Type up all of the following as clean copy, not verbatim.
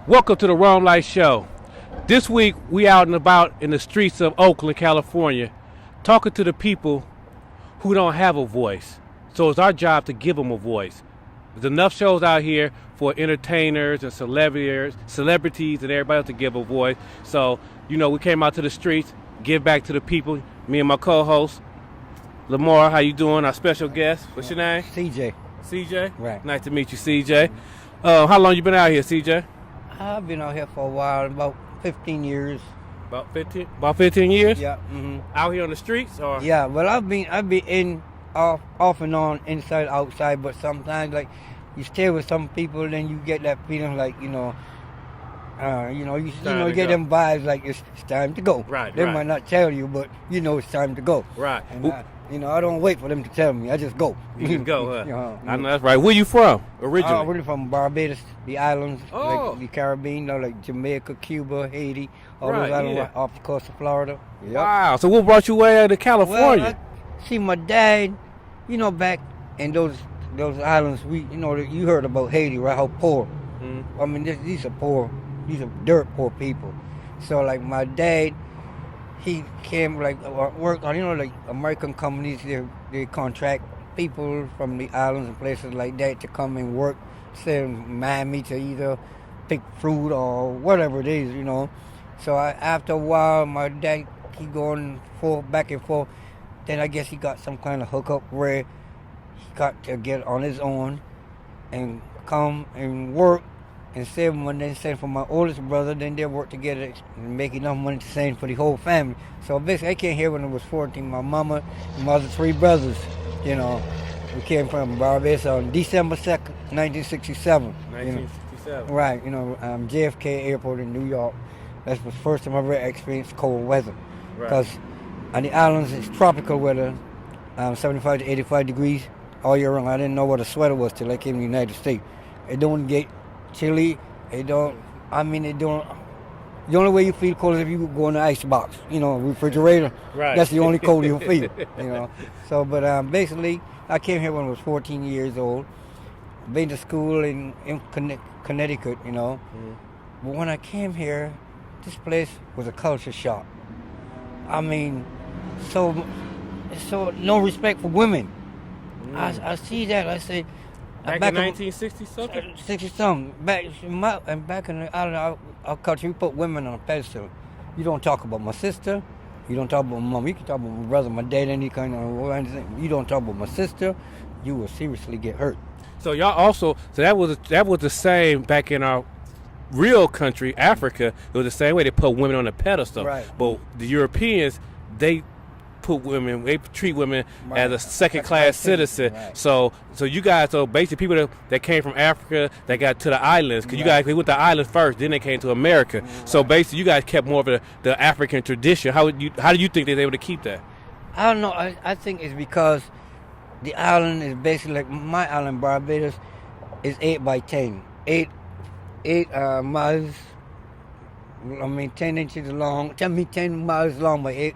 Welcome to the Romelite Show. This week, we out and about in the streets of Oakland, California, talking to the people who don't have a voice. So it's our job to give them a voice. There's enough shows out here for entertainers and celebrities and everybody else to give a voice. So, we came out to the streets, give back to the people. Me and my co-host, Lamar, how you doing? Our special guest, what's your name? CJ. CJ? Right. Nice to meet you, CJ. How long you been out here, CJ? I've been out here for a while, about 15 years. About 15 years? Yeah. Out here on the streets, or? Yeah, well, I've been in off and on, inside, outside, but sometimes like you stay with some people, then you get that feeling like you get them vibes like it's time to go. Right. They might not tell you, but it's time to go. Right. And I don't wait for them to tell me. I just go. You just go, huh? Yeah. I know that's right. Where you from originally? I'm really from Barbados, the islands, Oh. like the Caribbean, like Jamaica, Cuba, Haiti, all Right, those islands yeah. off the coast of Florida. Yep. Wow. So what brought you way to California? Well, see, my dad, back in those islands, you heard about Haiti, right? How poor. Mm-hmm. I mean, these are dirt poor people. So, like, my dad, he came, work on, like, American companies, they contract people from the islands and places like that to come and work, say in Miami to either pick fruit or whatever it is, So, after a while, my dad, he going back and forth. Then I guess he got some kind of hookup where he got to get on his own and come and work and save money, then send for my oldest brother. Then they work together and make enough money to send for the whole family. So basically, I came here when I was 14. My mama and my other three brothers, we came from Barbados on December 2nd, 1967. 1967. Right, JFK Airport in New York. That's the first time I ever experienced cold weather. Because on the islands, it's tropical weather, 75 to 85 degrees all year round. I didn't know what a sweater was till I came to the United States. It don't get chilly. The only way you feel cold is if you go in the ice box, refrigerator. Right. That's the only cold you'll feel, So, but basically, I came here when I was 14 years old. Been to school in Connecticut, Mm-hmm. But when I came here, this place was a culture shock. I mean, so no respect for women. I see that. I say, Back in 1960 something? 60 something. Back in the island, our culture, we put women on a pedestal. You don't talk about my sister. You don't talk about my mom. You can talk about my brother, my dad, any kind of. You don't talk about my sister. You will seriously get hurt. So y'all also, that was the same back in our real country, Africa. It was the same way they put women on a pedestal. Right. But the Europeans, they treat women Right. as a second-class citizen. Right. So you guys, basically people that came from Africa that got to the islands, because you guys, they went to the islands first, then they came to America. Right. So basically you guys kept more of the African tradition. How do you think they were able to keep that? I don't know. I think it's because the island is basically like my island, Barbados, is 8 by 10. 8 miles. 10 inches long. 10 miles long by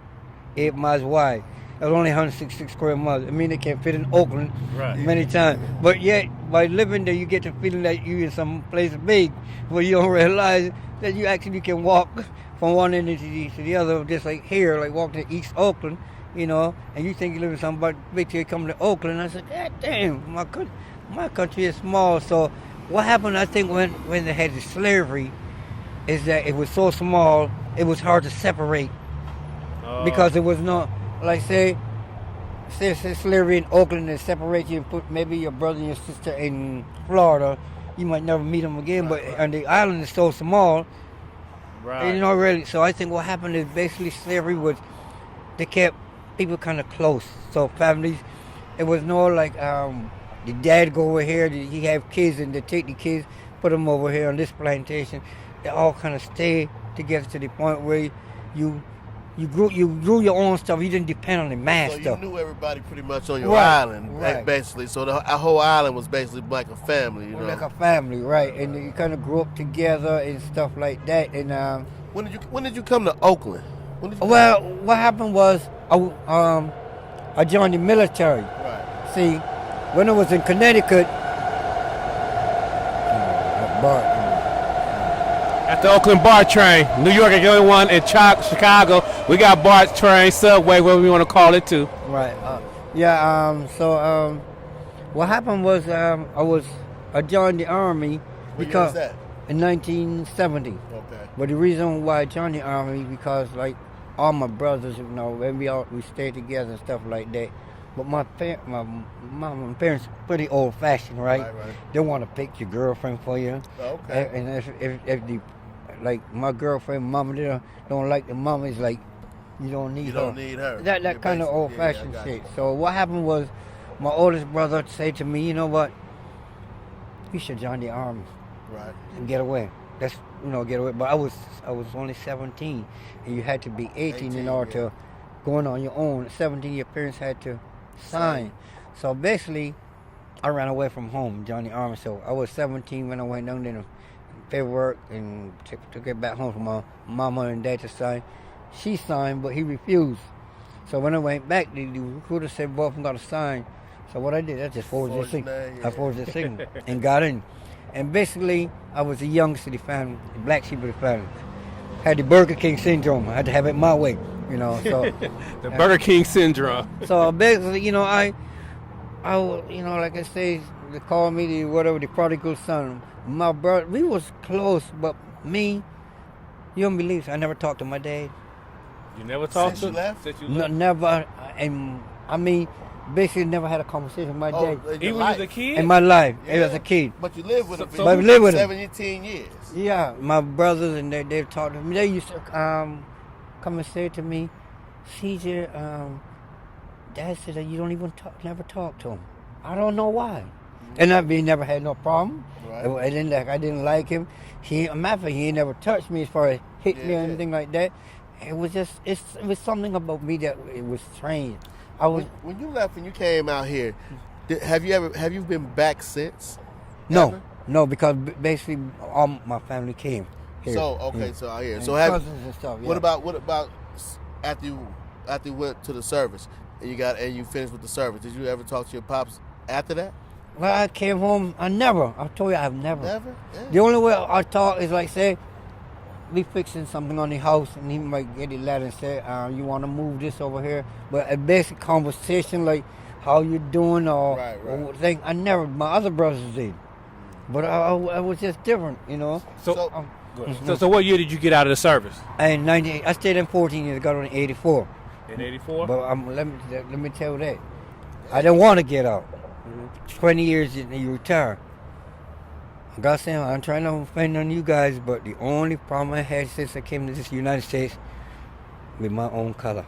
8 miles wide. That's only 166 square miles. They can't fit in Oakland many times. But yet, by living there, you get the feeling that you're in some place big, where you don't realize that you actually can walk from one end to the other, just like here, like walking to East Oakland, and you think you live in some big till you come to Oakland. I said, God damn, my country is small. So what happened, I think, when they had the slavery, is that it was so small, it was hard to separate. Because there was no, like say slavery in Oakland and separate you and put maybe your brother and your sister in Florida, you might never meet them again. But on the island is so small, really. So I think what happened is basically slavery they kept people kind of close. So families, it was no like the dad go over here, he have kids and they take the kids, put them over here on this plantation. They all kind of stay together to the point where you grew your own stuff. You didn't depend on the mass stuff. So you knew everybody pretty much on your island, basically. So the whole island was basically like a family, Like a family, right? And you kind of grew up together and stuff like that. And when did you come to Oakland? Well, what happened was I joined the military. Right. See, when I was in Connecticut, At the Oakland BART train. New York is the only one in Chicago. We got BART train, subway, whatever we want to call it too. Right. What happened was I joined the Army because that? in 1970. Okay. But the reason why I joined the Army because like all my brothers, we stayed together and stuff like that. But my parents pretty old fashioned, right? They want to pick your girlfriend for you. Okay. And if the like my girlfriend, mama, they don't like the mama, it's like you don't need her. That kind of old fashioned shit. So what happened was my oldest brother said to me, you know what? You should join the Army. Right. And get away. That's get away. But I was only 17, and you had to be 18 in order to go on your own. 17, your parents had to sign. So basically, I ran away from home, joined the Army. So I was 17 when I went down there to paperwork and took it back home for my mama and dad to sign. She signed, but he refused. So when I went back, the recruiter said, both of them got to sign. So what I did, I just forged the signature. I forged the signature and got in. And basically, I was the youngest of the family, the black sheep of the family. Had the Burger King syndrome. I had to have it my way, So the Burger King syndrome. So basically, I like I say, they call me the prodigal son. My brother, we was close, but me, you don't believe, I never talked to my dad. You never talked to him? Since you left? No, never, and I mean, basically never had a conversation with my dad. Even as a kid? In my life, as a kid. But you lived with him but we lived with him 17 years. Yeah, my brothers and they've talked to me. They used to come and say to me, CJ, Dad said that you don't even never talk to him. I don't know why. And I never had no problem. Right. I didn't like him. He ain't never touched me as far as hit me or anything like that. It was just it was something about me that it was strange. When you left and you came out here, have you been back since? No, ever? No, because basically all my family came here. So okay, so I hear. And so cousins and stuff. Yeah. What about after you went to the service and you finished with the service? Did you ever talk to your pops after that? Well, I came home. I told you I've never. Never. Yeah. The only way I talk is like say, we fixing something on the house, and he might get it ladder and say, you want to move this over here? But a basic conversation like how you doing or thing, I never. My other brothers did, but I was just different, So what year did you get out of the service? In 98, I stayed in 14 years. Got on in 84. In 84. But let me tell you that I didn't want to get out. 20 years and you retire. God saying I'm trying to offend on you guys, but the only problem I had since I came to this United States with my own color,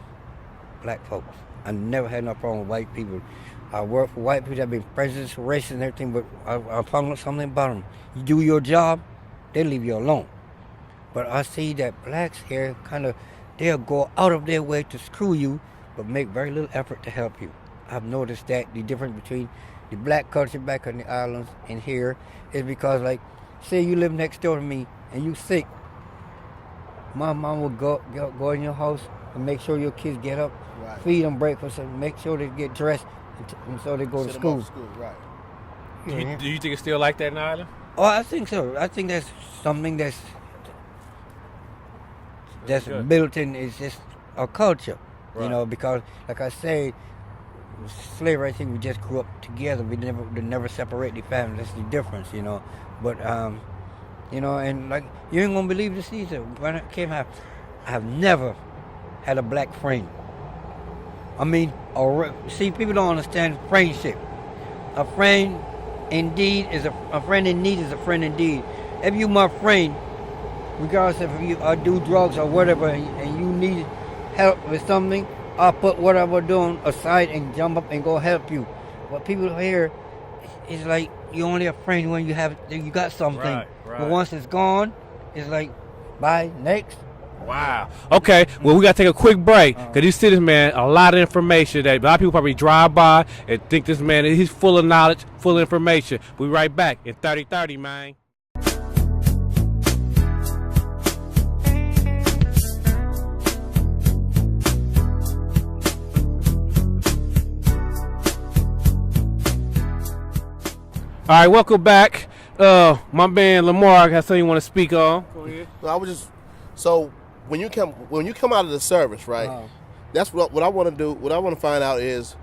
black folks. I never had no problem with white people. I work for white people that have been prejudice, racist, and everything, but I found out something about them. You do your job, they leave you alone. But I see that blacks here they'll go out of their way to screw you, but make very little effort to help you. I've noticed that the difference between the black culture back on the islands and here is because, like, say you live next door to me and you sick, my mom will go in your house and make sure your kids get up, feed them breakfast, and make sure they get dressed, and so they go to school. Right. Yeah. Do you think it's still like that in Ireland? Oh, I think so. I think that's something that's built in. It's just our culture, because, like I say, slavery, I think we just grew up together. We never separate the family. That's the difference, But, and like, you ain't gonna believe this either. When I came out, I have never had a black friend. I mean, see, people don't understand friendship. A friend indeed is a friend in need is a friend indeed. If you my friend, regardless if you do drugs or whatever, and you need help with something, I'll put whatever I'm doing aside and jump up and go help you. But people here, it's like you're only a friend when you got something. Right. But once it's gone, it's like, bye, next. Wow. Okay. Well, we got to take a quick break because you see this man, a lot of information that a lot of people probably drive by and think this man, he's full of knowledge, full of information. We'll be right back in 30-30, man. All right, welcome back. My man Lamar has something you want to speak on. Go ahead. No, I was just so when you come out of the service, right? That's what I want to do. What I want to find out is,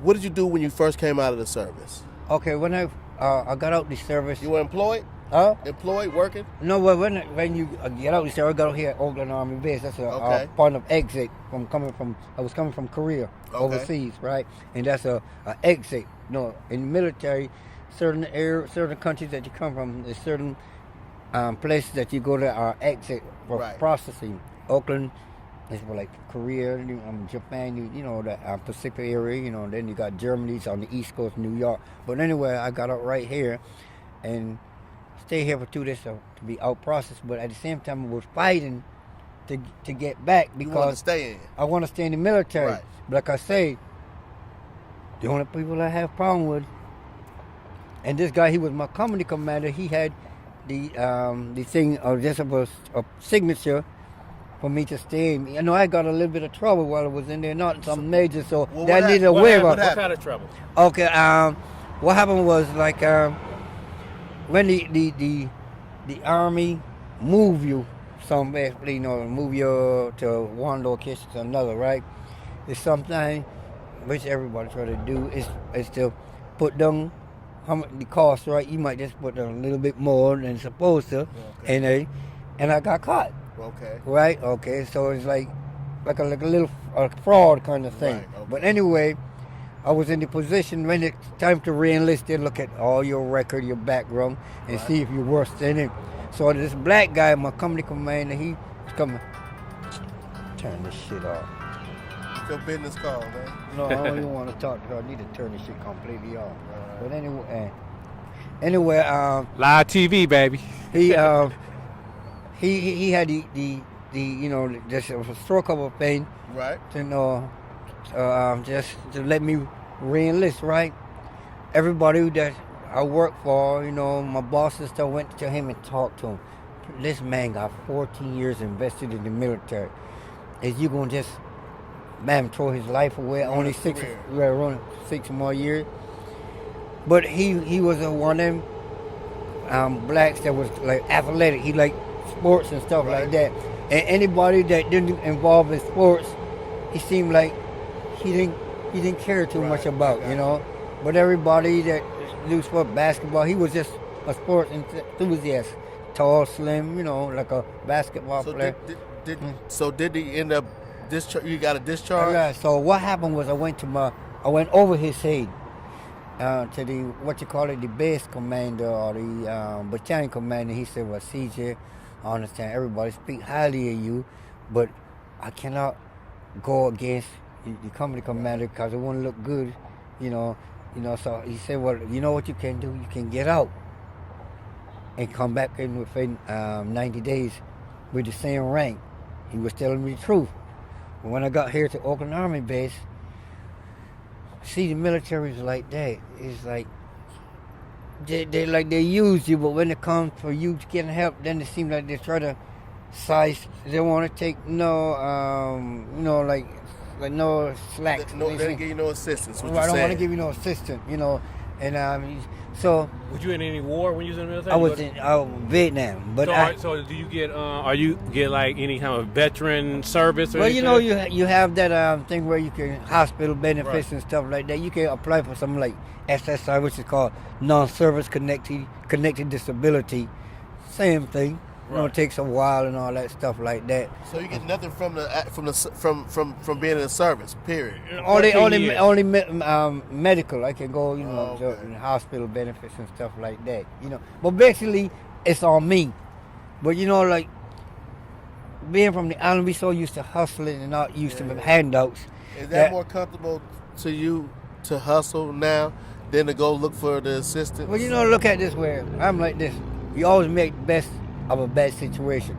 what did you do when you first came out of the service? Okay, when I got out the service. You were employed? Employed, working? No, well, when you get out the service, I got out here at Oakland Army Base. That's a point of exit I was coming from Korea, overseas, right? And that's a exit. No, in the military, certain countries that you come from, there's certain places that you go to are exit for processing. Oakland is for like Korea, Japan, you know, the Pacific area, you know, then you got Germany's on the East Coast, New York. But anyway, I got out right here and stay here for 2 days to be out processed. But at the same time, I was fighting to get back because you want to stay in. I want to stay in the military. Right. But like I say, the only people I have problem with, and this guy, he was my company commander. He had the thing of just a signature for me to stay. I know I got a little bit of trouble while I was in there, not something major, so that needed a waiver. What kind of trouble? Okay, what happened was like when the army move you somewhere, you know, move you to one location to another, right? It's something which everybody try to do is to put down how much the cost, right? You might just put down a little bit more than supposed to, and I got caught. Okay. Right. Okay. So it's like a little fraud kind of thing. Right, okay. But anyway, I was in the position when it's time to re-enlist. They look at all your record, your background, and see if you're worse than it. So this black guy, my company commander, he was coming. Turn this shit off. It's your business call, man. No, I don't even want to talk to her. I need to turn this shit completely off. But anyway, live TV, baby. He had the you know, just a stroke of a pain. Right. Just to let me re-enlist, right? Everybody that I work for, you know, my bosses still went to him and talked to him. This man got 14 years invested in the military. Is you gonna just, man, throw his life away? Only 6 more years. But he was one of them blacks that was like athletic. He liked sports and stuff like that. And anybody that didn't involve in sports, he seemed like he didn't care too much about, you know. But everybody that do sport, basketball, he was just a sports enthusiast, tall, slim, you know, like a basketball player. So did he end up you got a discharge? Yeah. So what happened was I went over his head to the base commander or the battalion commander. He said, "Well, CJ, I understand everybody speak highly of you, but I cannot go against the company commander because it won't look good, you know." So he said, "Well, you know what you can do? You can get out and come back in within 90 days with the same rank." He was telling me the truth. But when I got here to Oakland Army Base, see, the military is like that. It's like they use you, but when it comes for you getting help, then it seems like they try to size. They want to take like no slack. They didn't give you no assistance. I don't want to give you no assistance, you know. And so. Was you in any war when you was in the military? I was in Vietnam, but so do you get? Are you get like any kind of veteran service? Or well, anything? you know, you have that thing where you can hospital benefits and stuff like that. You can apply for something like SSI, which is called non-service connected disability. Same thing. You know, it takes a while and all that stuff like that. So you get nothing from being in the service. Period. Only medical. I can go, you know, to hospital benefits and stuff like that. You know, but basically it's on me. But you know, like being from the island, we so used to hustling and not used to handouts. Is that more comfortable to you to hustle now than to go look for the assistance? Well, you know, look at this where I'm like this. You always make best of a bad situation.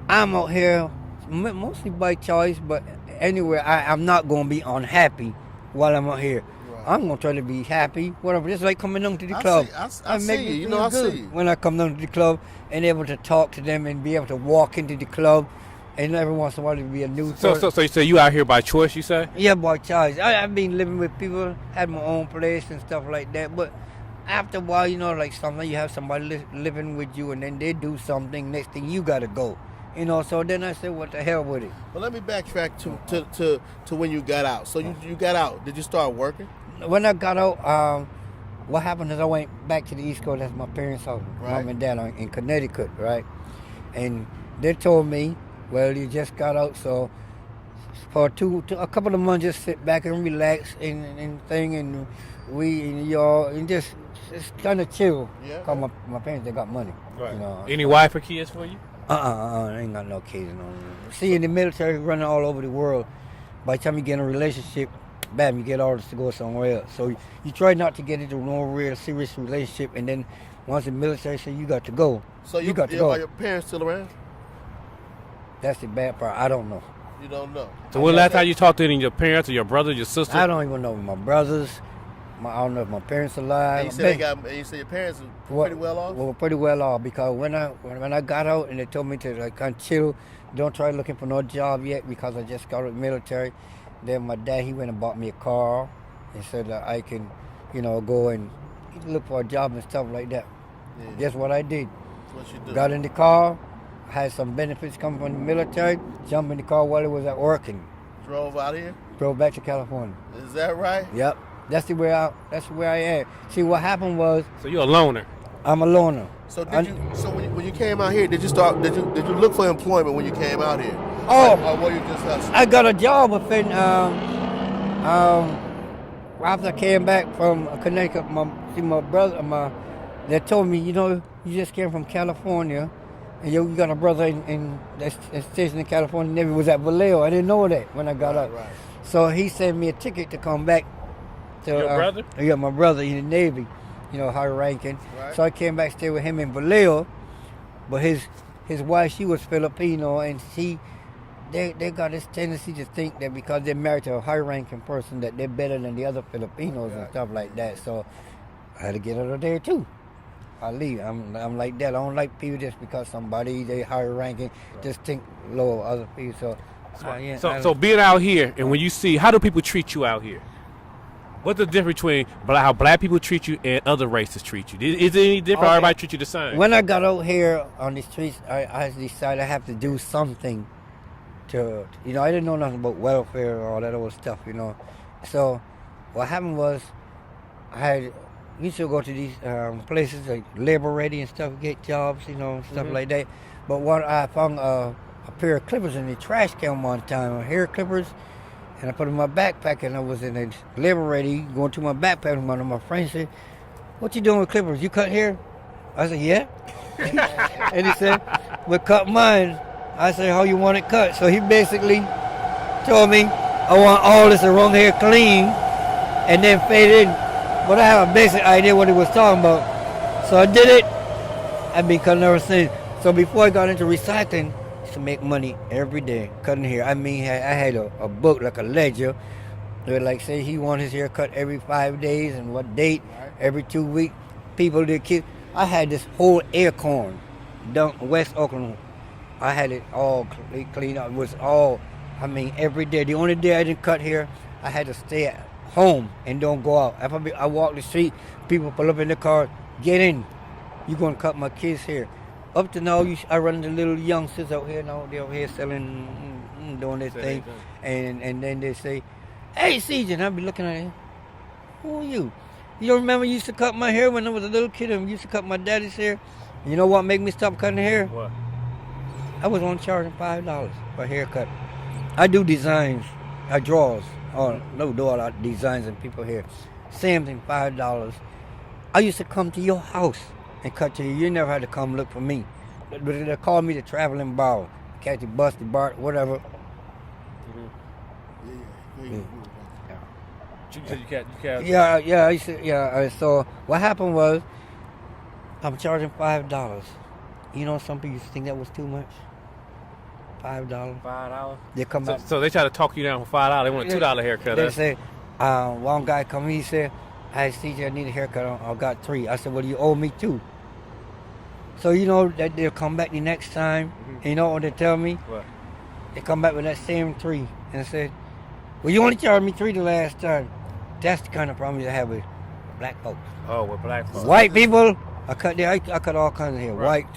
I'm out here mostly by choice, but anyway, I'm not going to be unhappy while I'm out here. Right. I'm going to try to be happy, whatever. Just like coming down to the club. I see you. You know, I see you. When I come down to the club and able to talk to them and be able to walk into the club, and every once in a while to be a new person. So you say you out here by choice, you say? Yeah, by choice. I've been living with people, had my own place and stuff like that, but after a while, you know, like sometimes you have somebody living with you, and then they do something. Next thing you gotta go, you know. So then I said, what the hell with it? Well, let me backtrack to when you got out. So you got out. Did you start working? When I got out, what happened is I went back to the East Coast. That's my parents' house, mom and dad in Connecticut, right? And they told me, well, you just got out, so for a couple of months, just sit back and relax and thing, and and just kind of chill. Yeah. Cause my parents, they got money. Right. You know. Any wife or kids for you? I ain't got no kids. No. See, in the military, running all over the world, by the time you get in a relationship, bam, you get orders to go somewhere else. So you try not to get into no real serious relationship, and then once the military say you got to go, so you got to go. Are your parents still around? That's the bad part. I don't know. You don't know. So when last time you talked to any of your parents or your brother, your sister? I don't even know my brothers. I don't know if my parents are alive. And you said your parents are pretty well off? Well, pretty well off, because when I got out and they told me to like kind of chill, don't try looking for no job yet because I just got out of the military. Then my dad, he went and bought me a car and said that I can, you know, go and look for a job and stuff like that. Yeah. Guess what I did? What you do? Got in the car, had some benefits coming from the military, jumped in the car while it was at working. Drove out here? Drove back to California. Is that right? Yep. That's the way I am. See, what happened was. So you're a loner. I'm a loner. So when you came out here, did you look for employment when you came out here? Oh, or were you just hustling? I got a job within after I came back from Connecticut. My brother, they told me, you know, you just came from California, and you got a brother in that's stationed in California. Navy was at Vallejo. I didn't know that when I got out. Right. So he sent me a ticket to come back. Your brother? Yeah, my brother in the Navy, you know, high ranking. Right. So I came back, stayed with him in Vallejo, but his wife, she was Filipino, and they got this tendency to think that because they're married to a high ranking person that they're better than the other Filipinos and stuff like that. So I had to get out of there too. I leave. I'm like that. I don't like people just because somebody they higher ranking just think low of other people. So being out here, and when you see, how do people treat you out here? What's the difference between how black people treat you and other races treat you? Is it any different? Or everybody treat you the same? When I got out here on the streets, I decided I have to do something to, you know, I didn't know nothing about welfare or all that old stuff, you know. So what happened was we used to go to these places like Labor Ready and stuff, get jobs, you know, stuff like that. But I found a pair of clippers in the trash can one time, hair clippers. And I put them in my backpack, and I was in a Labor Ready going to my backpack, and one of my friends said, "What you doing with clippers? You cut hair?" I said, "Yeah." And he said, "Well, cut mine." I said, "How you want it cut?" So he basically told me, "I want all this wrong hair clean and then fade in." But I have a basic idea what he was talking about. So I did it. I've been cutting ever since. So before I got into recycling, to make money every day cutting hair. I mean, I had a book, like a ledger. They would like say he wanted his hair cut every 5 days and what date, every 2 weeks. People did kids. I had this whole acorn down West Oakland. I had it all cleaned up. It was all, I mean, every day. The only day I didn't cut hair, I had to stay at home and don't go out. If I walk the street, people pull up in the car, get in. You gonna cut my kids' hair. Up to now, I run into little youngsters out here now. They're out here selling, doing their thing. And then they say, "Hey, CJ," and I'll be looking at him. "Who are you? You don't remember you used to cut my hair when I was a little kid and used to cut my daddy's hair?" You know what made me stop cutting hair? What? I was only charging $5 for a haircut. I do designs. I draws. Oh, no, do all our designs and people here. Same thing, $5. I used to come to your house and cut to you. You never had to come look for me. They call me the traveling barber. Catch the bus, the bar, whatever. Yeah. So what happened was, I'm charging $5. You know, some people think that was too much. $5. $5. They come back. So they try to talk you down for $5. They want a $2 haircut. They say, one guy come, he said, "Hey, CJ, I need a haircut. I got 3. I said, "Well, you owe me 2. So you know that they'll come back the next time. And you know what they tell me? What? They come back with that same 3 and say, "Well, you only charged me 3 the last time." That's the kind of problem you have with black folks. Oh, with black folks. White people, I cut all kinds of hair. White,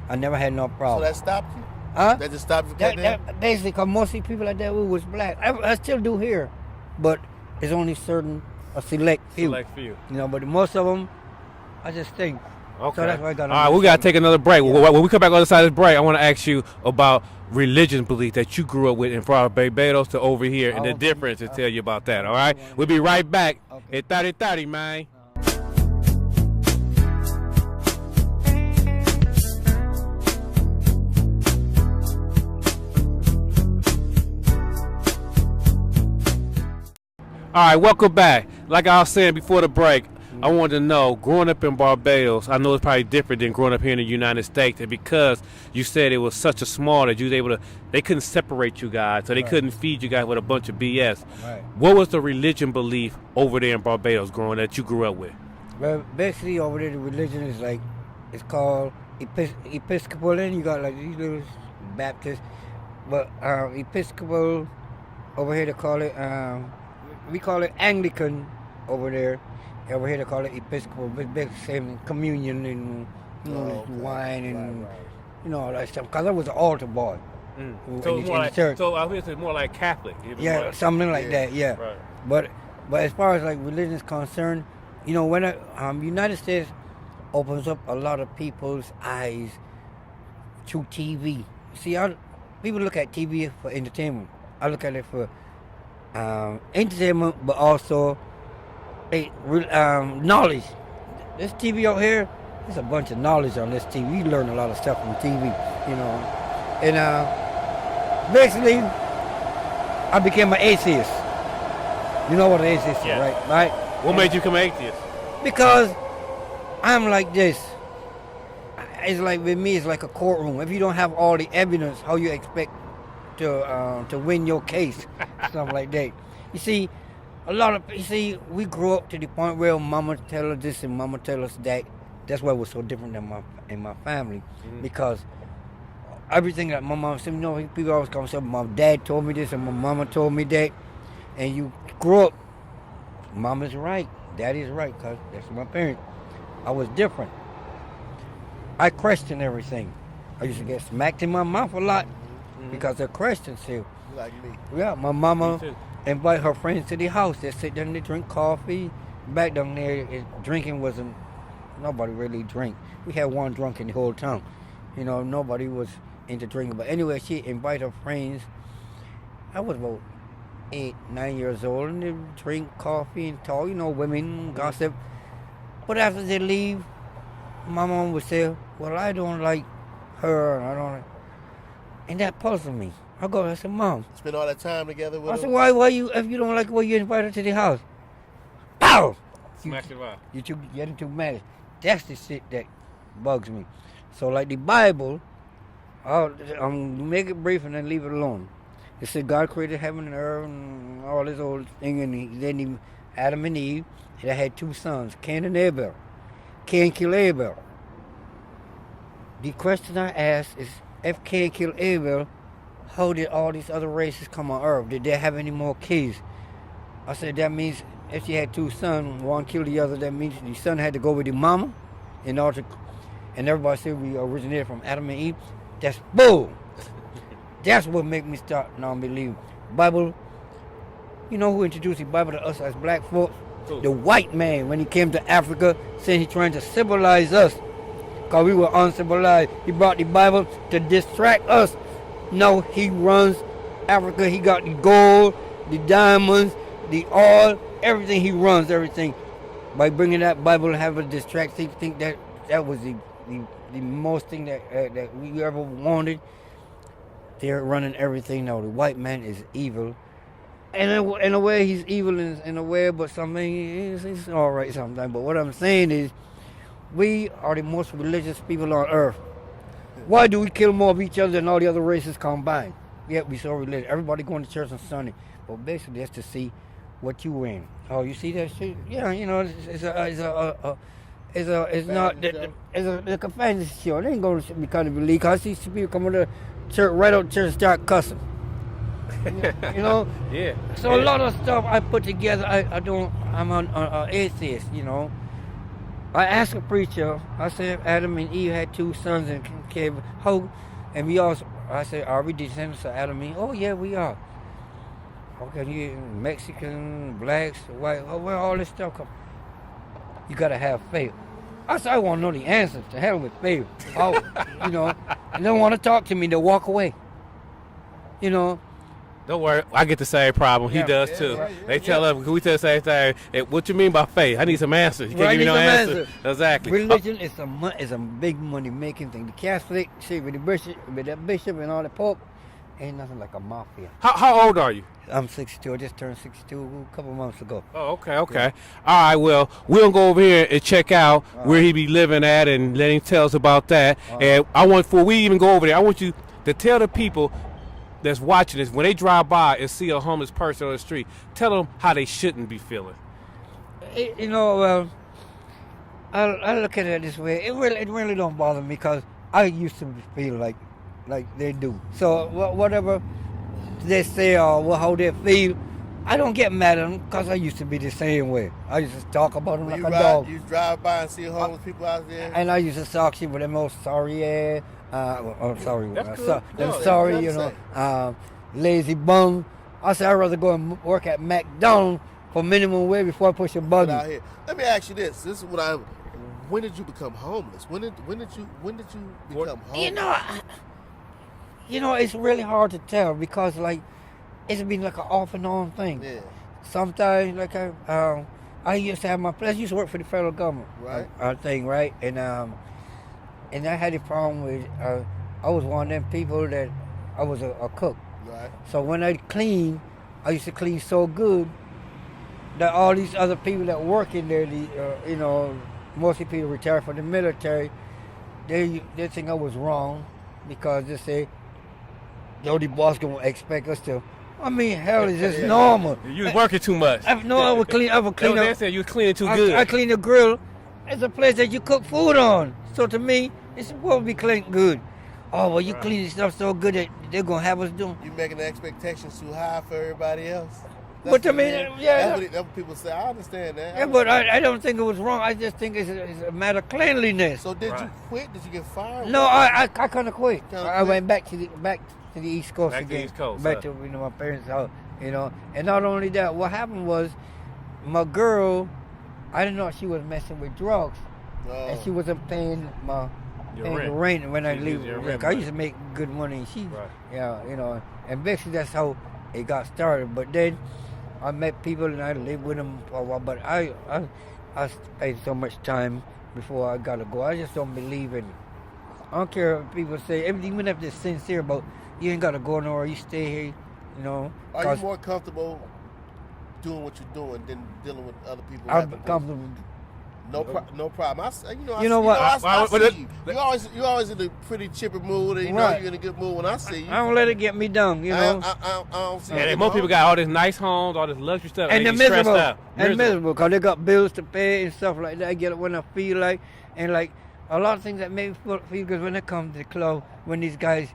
I never had no So problem. that stopped you? Huh? That just stopped you from cutting hair? That basically, because most of the people like that was black. I still do hair, but it's only a select few. Select few. You know, but most of them, I just think. Okay. So that's why I got all right, we got to take another break. Yeah. When we come back on the other side of this break, I want to ask you about religion belief that you grew up with in from Barbados to over here and the difference and tell you about that, all right? We'll be right back at 3030, man. All right, welcome back. Like I was saying before the break, I wanted to know, growing up in Barbados, I know it's probably different than growing up here in the United States, and because you said it was such a small that you was able to, they couldn't separate you guys, so they couldn't feed you guys with a bunch of BS. Right. What was the religion belief over there in Barbados growing that you grew up with? Well, basically over there, the religion is like, it's called Episcopal, and you got like these little Baptists, but Episcopal, over here they call it, we call it Anglican over there. Over here they call it Episcopal, but it's the same communion and wine and you know all that stuff. Because I was an altar boy. So in it's more like, church. so I guess it's more like Catholic. Yeah, Right? something like that. Yeah. Right. But as far as like religion is concerned, you know, when United States opens up a lot of people's eyes through TV. See, people look at TV for entertainment. I look at it for entertainment, but also knowledge. This TV out here, there's a bunch of knowledge on this TV. You learn a lot of stuff from TV, you know. And basically, I became an atheist. You know what an atheist is, right? What made you become an atheist? Because I'm like this. It's like with me, it's like a courtroom. If you don't have all the evidence, how you expect to win your case, stuff like that. You see, we grew up to the point where mama tell us this and mama tell us that. That's why we're so different in my family, because everything that my mom said, you know, people always come and say, my dad told me this and my mama told me that, and you grow up, mama's right, daddy's right, because that's my parents. I was different. I questioned everything. I used to get smacked in my mouth a lot because of questions too. Like me. Yeah, my mama invite her friends to the house. They sit there and they drink coffee. Back down there, drinking wasn't, nobody really drank. We had one drunk in the whole town. You know, nobody was into drinking. But anyway, she invite her friends. I was about 8, 9 years old, and they drink coffee and talk, you know, women gossip. But after they leave, my mom would say, well, I don't like her, and I don't like, and that puzzled me. I said, Mom. Spend all that time together with I her? said, why you, if you don't like her, you invite her to the house? Pow! Smack it up. You're getting too mad. That's the shit that bugs me. So like the Bible, I'll make it brief and then leave it alone. It said God created heaven and earth and all this old thing, and then Adam and Eve, they had 2 sons, Cain and Abel. Cain killed Abel. The question I ask is, if Cain killed Abel, how did all these other races come on earth? Did they have any more kids? I said, that means if she had 2 sons, one killed the other, that means the son had to go with the mama in order to, and everybody said we originated from Adam and Eve. That's bull. That's what make me start non-believing. Bible, you know who introduced the Bible to us as black folks? The white man, when he came to Africa, saying he's trying to civilize us because we were uncivilized. He brought the Bible to distract us. No, he runs Africa. He got the gold, the diamonds, the oil, everything. He runs everything. By bringing that Bible and having a distract, he think that was the most thing that we ever wanted. They're running everything now. The white man is evil. And in a way, he's evil in a way, but something he's all right sometimes. But what I'm saying is, we are the most religious people on earth. Why do we kill more of each other than all the other races combined? Yet we so religious. Everybody going to church on Sunday. But basically, that's to see what you in. Oh, you see that shit? Yeah, you know, it's a fantasy show. It ain't going to be kind of believe. Cause I see people coming to church, right out of church, and start cussing. You know? Yeah. So a lot of stuff I put together, I don't I'm an atheist, you know. I asked a preacher, I said, Adam and Eve had 2 sons and came how, and we all, I said, are we descendants of Adam and Eve? Oh, yeah, we are. Okay, you Mexican, blacks, white, where all this stuff come? You got to have faith. I said, I want to know the answers. To hell with faith. You know, and they don't want to talk to me. They walk away. You know. Don't worry, I get the same problem. He does too. They tell us, we tell the same thing. Hey, what you mean by faith? I need some answers. You can't give me no answer. Exactly. Religion is a big money making thing. The Catholic, see, with the bishop and all the pope, ain't nothing like a mafia. How old are you? I'm 62. I just turned 62 a couple months ago. Oh, okay. Yeah. All right, well, we'll go over here and check out where he be living at and let him tell us about that. And before we even go over there, I want you to tell the people that's watching this, when they drive by and see a homeless person on the street, tell them how they shouldn't be feeling. You know, I look at it this way. It really don't bother me because I used to feel like they do. So whatever they say or how they feel, I don't get mad at them because I used to be the same way. I used to talk about them like a dog. You drive by and see homeless people out there? And I used to talk shit with them old sorry ass. Sorry, you know, lazy bum. I said I'd rather go and work at McDonald's for minimum wage before I push a buggy. Out here. Let me ask you this. This is what when did you become homeless? When did you become homeless? You know, it's really hard to tell because like it's been like an off and on thing. Yeah. Sometimes like I used to have my place. I used to work for the federal government. Right. Thing, right? And I had a problem with, I was one of them people that I was a cook. Right. So when I clean, I used to clean so good that all these other people that work in there, you know, mostly people retired from the military, they think I was wrong because they say, yo, the boss gonna expect us to. I mean, hell, it's just normal. You was working too much. I would clean. They said you was cleaning too good. I clean the grill. It's a place that you cook food on. So to me, it's supposed to be clean good. Oh, well, you clean this stuff so good that they're going to have us doing. You making the expectations too high for everybody else? But to me, that's what people say. I understand that. Yeah, but I don't think it was wrong. I just think it's a matter of cleanliness. So did you quit? Did you get fired? No, I kind of quit. I went back to the East Coast again. Back to the East Coast. Back to my parents' house, you know. And not only that, what happened was my girl, I didn't know she was messing with drugs. And she wasn't paying the rent when I leave. Like, I used to make good money. Yeah, you know, and basically that's how it got started. But then I met people and I lived with them for a while. But I spent so much time before I gotta go. I just don't believe in it. I don't care if people say, even if they're sincere about you ain't gotta go nowhere, you stay here, you know. Are you more comfortable doing what you're doing than dealing with other people? I'm comfortable. No problem. I see you. You always in a pretty chipper mood, and you know you're in a good mood when I see you. I don't let it get me down, you know. I don't see. And most people got all this nice homes, all this luxury stuff, and they're miserable. Stressed out. And miserable because they got bills to pay and stuff like that. I get it when I feel like, and like a lot of things that make me feel good when I come to the club. When these guys,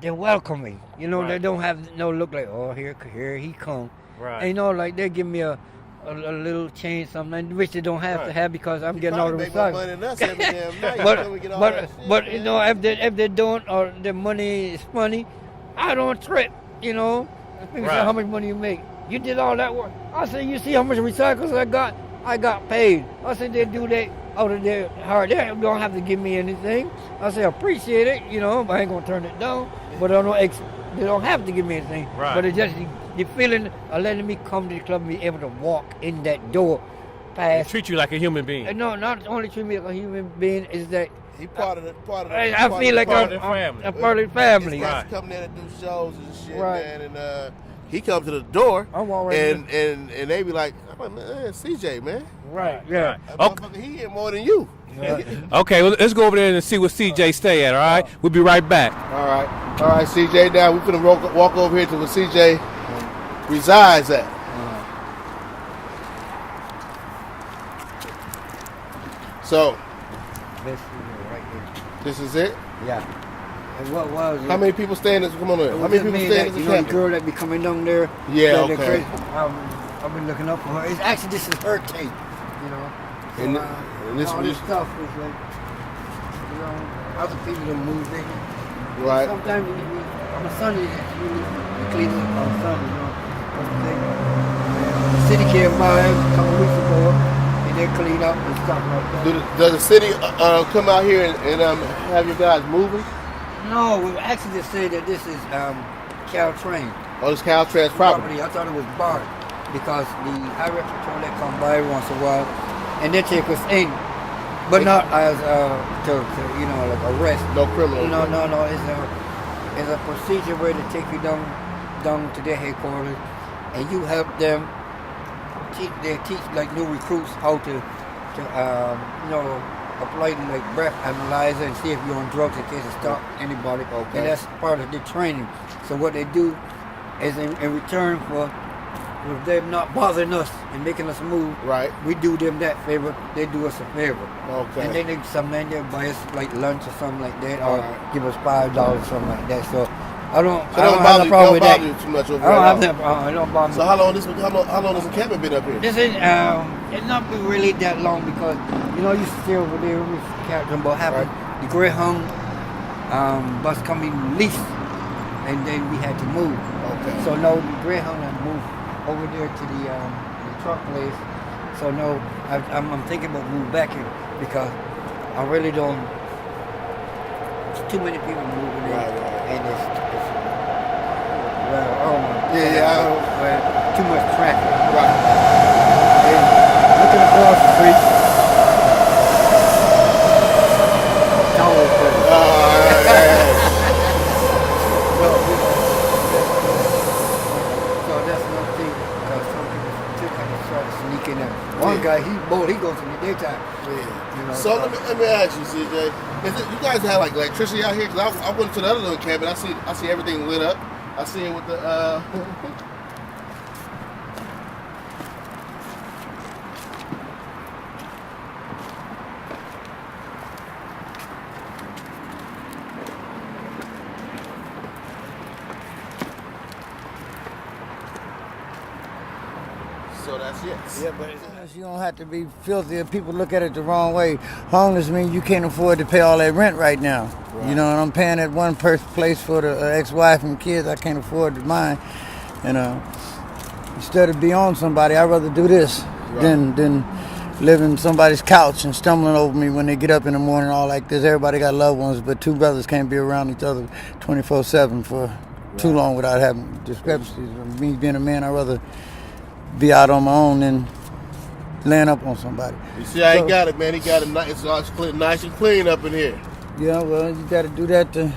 they're welcoming. You know, they don't have no look like, oh, here he come. Right. And you know, like they give me a little change, something which they don't have to have because I'm getting all the recycling. But you know, if they don't or the money is funny, I don't trip. You know, people say how much money you make. You did all that work. I said, you see how much recycles I got? I got paid. I said they do that out of their heart. They don't have to give me anything. I say appreciate it. You know, I ain't gonna turn it down. But I don't. They don't have to give me anything. Right. But it's just the feeling of letting me come to the club and be able to walk in that door past. They treat you like a human being. No, not only treat me like a human being, is that he part of the I feel like I'm a part of the family. He's coming in and do shows and shit, man, and he comes to the door and they be like, man, CJ, man. Right, yeah. Okay. He here more than you. Okay, well, let's go over there and see what CJ stay at, all right? We'll be right back. All right, CJ, now we're going to walk over here to where CJ resides at. So, this is it? Yeah. And what was it? How many people stay in this? Come on in. How many people stay in this? You know, the girl that be coming down there. Yeah, okay. I've been looking up for her. It's actually, this is her tape, you know. So, And this all this stuff is like, you know, other people that moved in. Right. Sometimes on a Sunday, we clean up on Sunday, you know. The city came by a couple weeks ago, and they clean up and stuff like that. Does the city come out here and have you guys moving? No, we actually just say that this is Caltrain. Oh, this Caltrans property. I thought it was barred because the highway patrol that come by once in a while, and they take us in, but not as to you know, like arrest. No criminal. No. It's a procedure where they take you down to their headquarters, and you help them. They teach like new recruits how to you know, apply the like breath analyzer and see if you're on drugs in case it stop anybody. Okay. And that's part of the training. So what they do is in return for them not bothering us and making us move, Right. we do them that favor, they do us a favor. Okay. And then sometimes they buy us like lunch or something like that, or Right. give us $5 or something like that. So I don't So have no problem with that. you too much over I don't have there. that problem. I don't bother me. So how long has the encampment been up here? This is it's not been really that long because you know, you used to stay over there with Captain, but happened the Greyhound bus coming least, and then we had to move. Okay. So no, the Greyhound had moved over there to the truck place. So no, I'm thinking about moving back here because I really don't. There's too many people moving in, Right. and it's well, oh my. Too much traffic. Right. And looking across the street. Towers, but so that's another thing because some people still kind of try to sneak in there. One guy, he bold, he goes in the daytime. You know, So let me ask you, CJ. You guys have like electricity out here? Because I went to the other little cabin. I see everything lit up. I see it with the. So that's it. yeah, but you don't have to be filthy if people look at it the wrong way. Homeless means you can't afford to pay all that rent right now. Right. You know, and I'm paying at one place for the ex-wife and kids. I can't afford mine. You know, instead of be on somebody, I'd rather do this than live in somebody's couch and stumbling over me when they get up in the morning all like this. Everybody got loved ones, but two brothers can't be around each other 24/7 for too long without having discrepancies. Me being a man, I'd rather be out on my own than laying up on somebody. You see how he got it, man. He got it nice. It's all nice and clean up in here. Yeah, well, you got to do that to.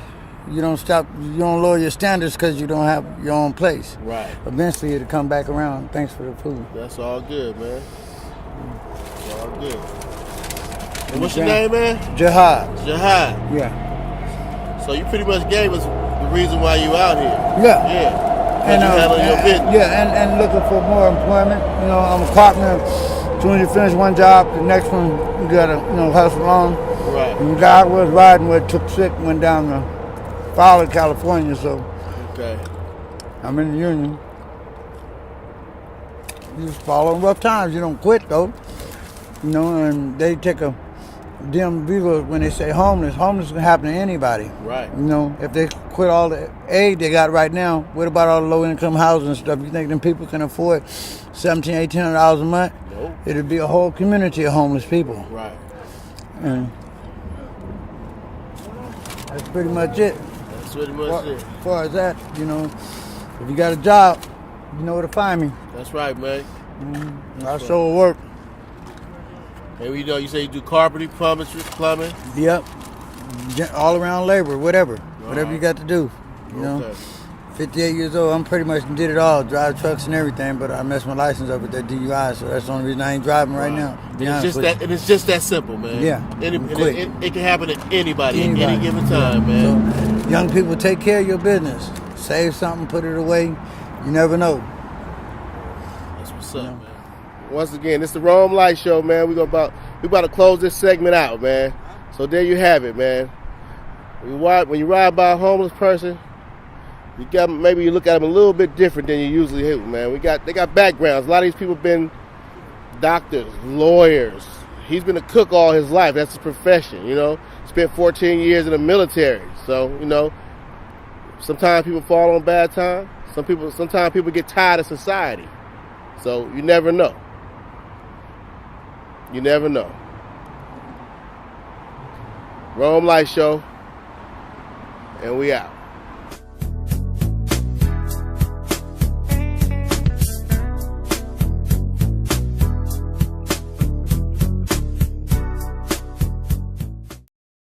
You don't lower your standards because you don't have your own place. Right. Eventually it'll come back around. Thanks for the food. That's all good, man. It's all good. And what's your name, man? Jihad. Jihad. Yeah. So you pretty much gave us the reason why you out here. Yeah. Yeah. Because you handling your business. Yeah, and looking for more employment. You know, I'm a carpenter. As soon as you finish one job, the next one you gotta, hustle on. Right. And the guy I was riding with took sick, went down to Fowler, California, so Okay. I'm in the union. You just follow rough times. You don't quit though. You know, and they take a dim view when they say homeless. Homeless can happen to anybody. Right. You know, if they quit all the aid they got right now, what about all the low-income housing and stuff? You think them people can afford $1,700, $1,800 a month? Nope. It'd be a whole community of homeless people. Right. And that's pretty much it. That's pretty much it. As far as that, if you got a job, you know where to find me. That's right, man. I sure work. And you say you do carpentry, plumbing. Yep. All around labor, whatever. Whatever you got to do. You know. 58 years old, I'm pretty much did it all. Drive trucks and everything, but I messed my license up with that DUI, so that's the only reason I ain't driving right now. It's just that simple, man. Yeah. It can happen to anybody at any given time, man. So, young people, take care of your business. Save something, put it away. You never know. That's what's up, man. Once again, it's the Romelite Show, man. We about to close this segment out, man. So there you have it, man. When you ride by a homeless person, maybe you look at them a little bit different than you usually do, man. They got backgrounds. A lot of these people been doctors, lawyers. He's been a cook all his life. That's his profession, you know. Spent 14 years in the military. So, you know, sometimes people fall on bad times. Sometimes people get tired of society. So you never know. You never know. Romelite Show, and we out.